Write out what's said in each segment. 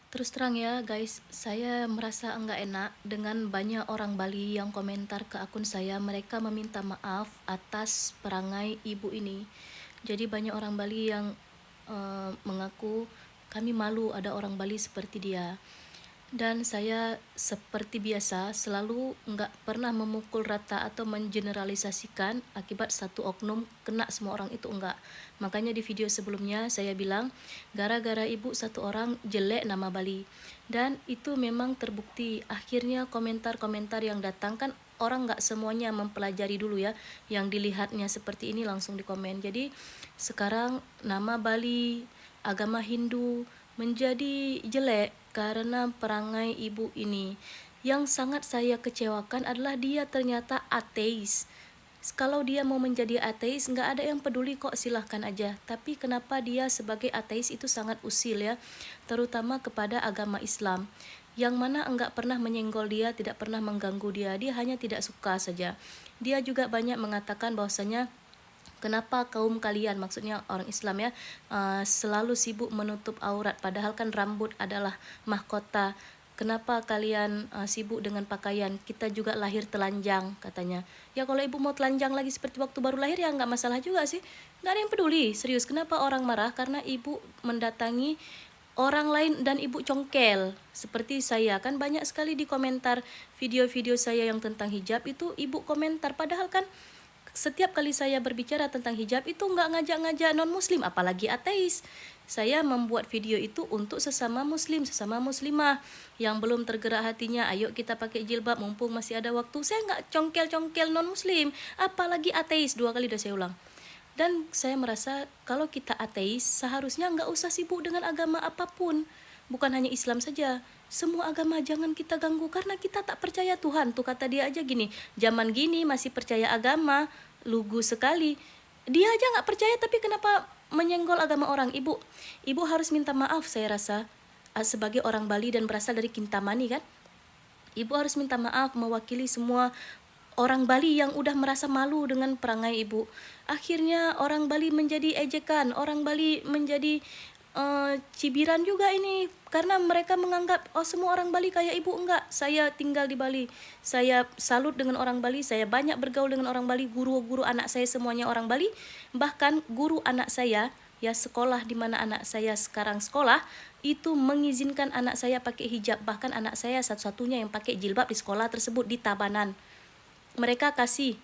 Terus terang ya guys, saya merasa enggak enak dengan banyak orang Bali yang komentar ke akun saya. Mereka meminta maaf atas perangai ibu ini. Jadi banyak orang Bali yang mengaku kami malu ada orang Bali seperti dia. Dan saya seperti biasa selalu nggak pernah memukul rata atau mengeneralisasikan akibat satu oknum kena semua orang itu enggak. Makanya di video sebelumnya saya bilang gara-gara ibu satu orang jelek nama Bali. Dan itu memang terbukti. Akhirnya komentar-komentar yang datang kan orang nggak semuanya mempelajari dulu ya. Yang dilihatnya seperti ini langsung dikomen. Jadi sekarang nama Bali, agama Hindu menjadi jelek karena perangai ibu ini. Yang sangat saya kecewakan adalah dia ternyata ateis. Kalau dia mau menjadi ateis, nggak ada yang peduli kok, silahkan aja. Tapi kenapa dia sebagai ateis itu sangat usil ya, terutama kepada agama Islam. Yang mana enggak pernah menyenggol dia, tidak pernah mengganggu dia, dia hanya tidak suka saja. Dia juga banyak mengatakan bahwasanya kenapa kaum kalian, maksudnya orang Islam ya, selalu sibuk menutup aurat padahal kan rambut adalah mahkota. Kenapa kalian sibuk dengan pakaian? Kita juga lahir telanjang katanya. Ya kalau ibu mau telanjang lagi seperti waktu baru lahir ya nggak masalah juga sih. Nggak ada yang peduli. Serius, kenapa orang marah? Karena ibu mendatangi orang lain dan ibu congkel. Seperti saya kan banyak sekali di komentar video-video saya yang tentang hijab itu ibu komentar. Padahal kan setiap kali saya berbicara tentang hijab itu nggak ngajak-ngajak non-muslim, apalagi ateis. Saya membuat video itu untuk sesama muslim, sesama muslimah yang belum tergerak hatinya, ayo kita pakai jilbab mumpung masih ada waktu. Saya nggak congkel-congkel non-muslim, apalagi ateis, 2 kali udah saya ulang. Dan saya merasa kalau kita ateis seharusnya nggak usah sibuk dengan agama apapun. Bukan hanya Islam saja, semua agama jangan kita ganggu karena kita tak percaya Tuhan. Tuh kata dia aja gini, zaman gini masih percaya agama, lugu sekali. Dia aja nggak percaya tapi kenapa menyenggol agama orang? Ibu harus minta maaf saya rasa, sebagai orang Bali dan berasal dari Kintamani kan. Ibu harus minta maaf mewakili semua orang Bali yang udah merasa malu dengan perangai ibu. Akhirnya orang Bali menjadi ejekan, orang Bali menjadi cibiran juga ini karena mereka menganggap oh semua orang Bali kayak ibu. Enggak, saya tinggal di Bali, saya salut dengan orang Bali, saya banyak bergaul dengan orang Bali, guru-guru anak saya semuanya orang Bali, bahkan guru anak saya ya sekolah di mana anak saya sekarang sekolah itu mengizinkan anak saya pakai hijab, bahkan anak saya satu-satunya yang pakai jilbab di sekolah tersebut di Tabanan. Mereka kasih,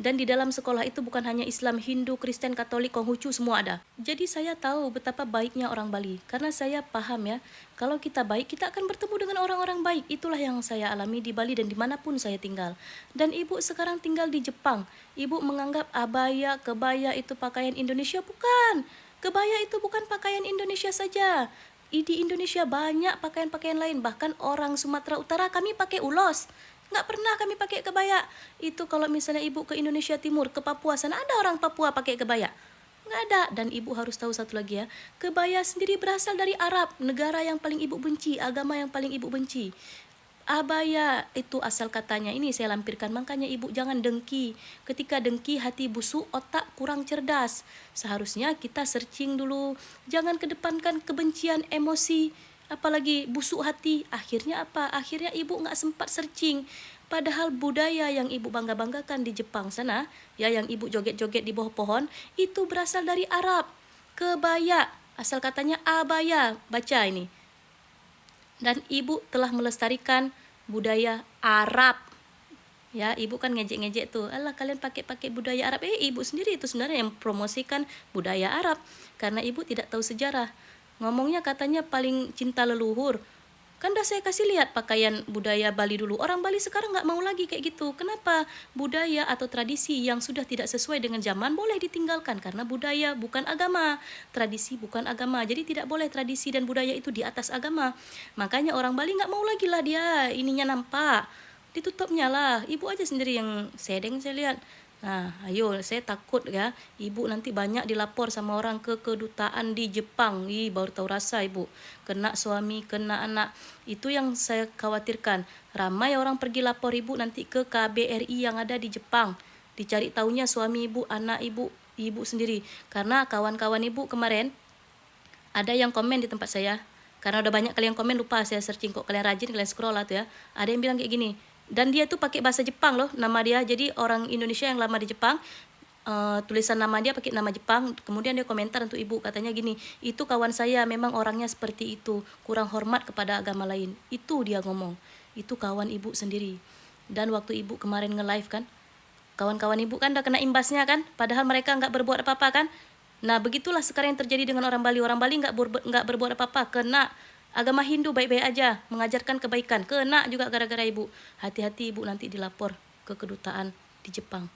dan di dalam sekolah itu bukan hanya Islam, Hindu, Kristen, Katolik, Konghucu semua ada. Jadi saya tahu betapa baiknya orang Bali karena saya paham ya, kalau kita baik kita akan bertemu dengan orang-orang baik. Itulah yang saya alami di Bali dan dimanapun saya tinggal. Dan ibu sekarang tinggal di Jepang, ibu menganggap abaya, kebaya itu pakaian Indonesia. Bukan, kebaya itu bukan pakaian Indonesia saja. Di Indonesia banyak pakaian-pakaian lain, bahkan orang Sumatera Utara kami pakai ulos, nggak pernah kami pakai kebaya. Itu kalau misalnya ibu ke Indonesia Timur, ke Papua sana, ada orang Papua pakai kebaya? Nggak ada. Dan ibu harus tahu satu lagi ya, kebaya sendiri berasal dari Arab, negara yang paling ibu benci, agama yang paling ibu benci. Abaya itu asal katanya, ini saya lampirkan, makanya ibu jangan dengki. Ketika dengki hati busuk, otak kurang cerdas. Seharusnya kita searching dulu, jangan kedepankan kebencian, emosi, apalagi busuk hati. Akhirnya apa? Akhirnya ibu nggak sempat searching. Padahal budaya yang ibu bangga-banggakan di Jepang sana, ya yang ibu joget-joget di bawah pohon, itu berasal dari Arab. Kebaya, asal katanya abaya, baca ini. Dan ibu telah melestarikan budaya Arab. Ya, ibu kan ngejek-ngejek tuh, alah kalian pakai-pakai budaya Arab. Ibu sendiri itu sebenarnya yang promosikan budaya Arab karena ibu tidak tahu sejarah. Ngomongnya katanya paling cinta leluhur. Kan udah saya kasih lihat pakaian budaya Bali dulu. Orang Bali sekarang nggak mau lagi kayak gitu. Kenapa? Budaya atau tradisi yang sudah tidak sesuai dengan zaman boleh ditinggalkan karena budaya bukan agama, tradisi bukan agama. Jadi tidak boleh tradisi dan budaya itu di atas agama. Makanya orang Bali nggak mau lagi lah dia ininya nampak. Ditutupnya lah. Ibu aja sendiri yang sedeng saya lihat. Nah, ayo, saya takut ya, ibu nanti banyak dilapor sama orang ke kedutaan di Jepang. Baru tahu rasa ibu. Kena suami, kena anak. Itu yang saya khawatirkan. Ramai orang pergi lapor ibu nanti ke KBRI yang ada di Jepang. Dicari taunya suami ibu, anak ibu, ibu sendiri. Karena kawan-kawan ibu kemarin, ada yang komen di tempat saya, Karena udah banyak kalian komen, lupa saya searching kok. Kalian rajin, kalian scroll lah tuh ya. Ada yang bilang kayak gini. Dan dia tuh pakai bahasa Jepang loh, nama dia. Jadi orang Indonesia yang lama di Jepang, tulisan nama dia pakai nama Jepang. Kemudian dia komentar untuk ibu, katanya gini, itu kawan saya memang orangnya seperti itu, kurang hormat kepada agama lain. Itu dia ngomong. Itu kawan ibu sendiri. Dan waktu ibu kemarin nge-live kan, kawan-kawan ibu kan udah kena imbasnya kan, padahal mereka nggak berbuat apa-apa kan. Nah begitulah sekarang yang terjadi dengan orang Bali. Orang Bali nggak berbuat apa-apa, kena. Agama Hindu baik-baik aja, mengajarkan kebaikan, kena juga gara-gara ibu. Hati-hati ibu nanti dilapor ke kedutaan di Jepang.